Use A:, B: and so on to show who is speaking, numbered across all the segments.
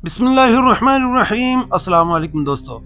A: बिस्मिल्लाहिर्रहमानिर्रहीम। अस्सलाम वालेकुम दोस्तों।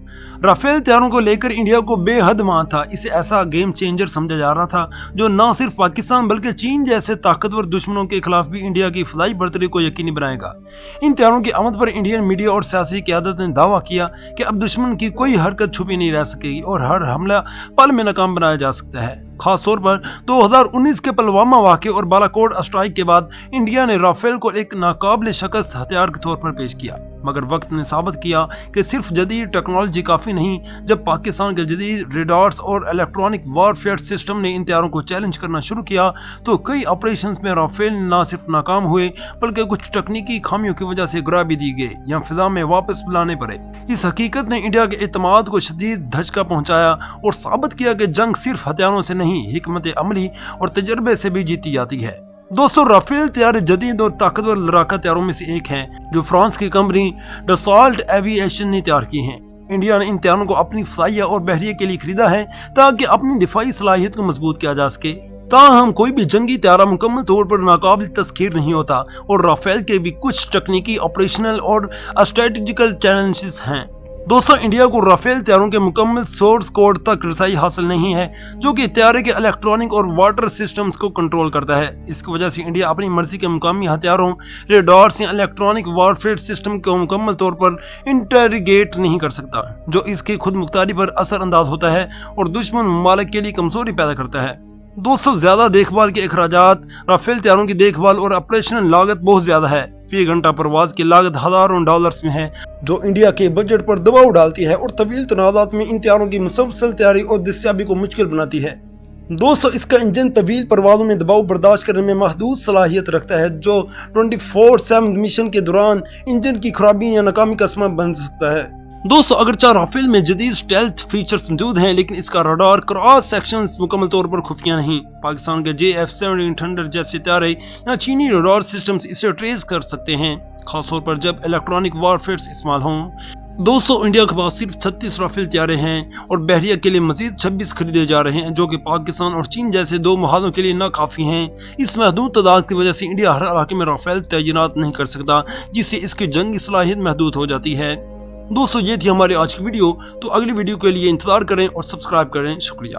A: राफेल तैयारों को लेकर इंडिया को बेहद मान था। इसे ऐसा गेम चेंजर समझा जा रहा था जो न सिर्फ पाकिस्तान बल्कि चीन जैसे ताकतवर दुश्मनों के खिलाफ भी इंडिया की फदाई बर्तरी को यकीनी बनाएगा। इन तैयारों की आमद पर इंडियन मीडिया और सियासी क़यादत ने दावा किया कि अब दुश्मन की कोई हरकत छुपी नहीं रह सकेगी और हर हमला पल में नाकाम बनाया जा सकता है। खास तौर पर 2019 के पुलवामा वाक़े और बालाकोट स्ट्राइक के बाद इंडिया ने राफेल को एक नाकाबिल शिकस्त हथियार के तौर पर पेश किया, मगर वक्त ने साबित किया कि सिर्फ जदीद टेक्नोलॉजी काफ़ी नहीं। जब पाकिस्तान के जदीद रेडार्स और इलेक्ट्रॉनिक वारफेयर सिस्टम ने इन तैयारों को चैलेंज करना शुरू किया तो कई ऑपरेशंस में राफेल न सिर्फ नाकाम हुए बल्कि कुछ तकनीकी खामियों की वजह से गिरा भी दी गए या फिजा में वापस बुलाने पड़े। इस हकीकत ने इंडिया के एतमाद को शदीद धचका पहुंचाया और साबित किया कि जंग सिर्फ हथियारों से नहीं, हिकमत अमली और तजर्बे से भी जीती जाती है। दोस्तों, राफेल तैयार जदीद और ताकतवर लड़ाका तैयारों में से एक है जो फ्रांस की कंपनी डसॉल्ट एविएशन ने तैयार की हैं। इंडिया ने इन तैयारों को अपनी फजाइया और बहरिया के लिए खरीदा है ताकि अपनी दिफाई सलाहियत को मजबूत किया जा सके। ताहम कोई भी जंगी तैयारा मुकम्मल तौर पर नाकाबिल तस्खीर नहीं होता और राफेल के भी कुछ तकनीकी, ऑपरेशनल और स्ट्रेटेजिकल चैलेंजेस हैं। दोस्तों, इंडिया को राफेल तैयारों के मुकम्मल सोर्स कोड तक रसाई हासिल नहीं है जो कि तैयारे के इलेक्ट्रॉनिक और वाटर सिस्टम्स को कंट्रोल करता है। इसकी वजह से इंडिया अपनी मर्जी के मुकामी हथियारों, रेडार्स या इलेक्ट्रॉनिक वारफेयर सिस्टम को मुकम्मल तौर पर इंटरगेट नहीं कर सकता, जो इसकी खुद मुख्तारी पर असर अंदाज होता है और दुश्मन ममालिक के लिए कमजोरी पैदा करता है। दोस्तों, ज्यादा देखभाल के अखराजात, राफेल तैयारों की देखभाल और ऑपरेशनल लागत बहुत ज्यादा है। फी घंटा परवाज की लागत हजारों डॉलर्स में है जो इंडिया के बजट पर दबाव डालती है और तवील तनाज़ात में इन तैयारों की मुसलसल तैयारी और दस्तियाबी को मुश्किल बनाती है। दोस्तों, इसका इंजन तवील परवाज़ों में दबाव बर्दाश्त करने में महदूद सलाहियत रखता है जो 24/7 मिशन के दौरान इंजन की खराबी या नाकामी का सबब बन सकता है। दोस्तों, अगरचे राफेल में जदीद स्टेल्थ फीचर्स मौजूद हैं लेकिन इसका रडार क्रॉस सेक्शंस मुकम्मल तौर पर खुफिया नहीं। पाकिस्तान के JF-17 थंडर जैसे तैयारे या चीनी रडार सिस्टम्स इसे ट्रेस कर सकते हैं, खासतौर पर जब इलेक्ट्रॉनिक वारफेयर इस्तेमाल हों। दोस्तों, इंडिया के पास सिर्फ 36 राफेल तैयारे हैं और बहरिया के लिए मजीद 26 खरीदे जा रहे हैं जो कि पाकिस्तान और चीन जैसे दो महाजों के लिए ना काफ़ी हैं। इस महदूद तादाद की वजह से इंडिया हर इलाके में राफेल तैनात नहीं कर सकता, जिससे इसकी जंगी सलाहियत महदूद हो जाती है। दोस्तों, ये थी हमारी आज की वीडियो। तो अगली वीडियो के लिए इंतजार करें और सब्सक्राइब करें। शुक्रिया।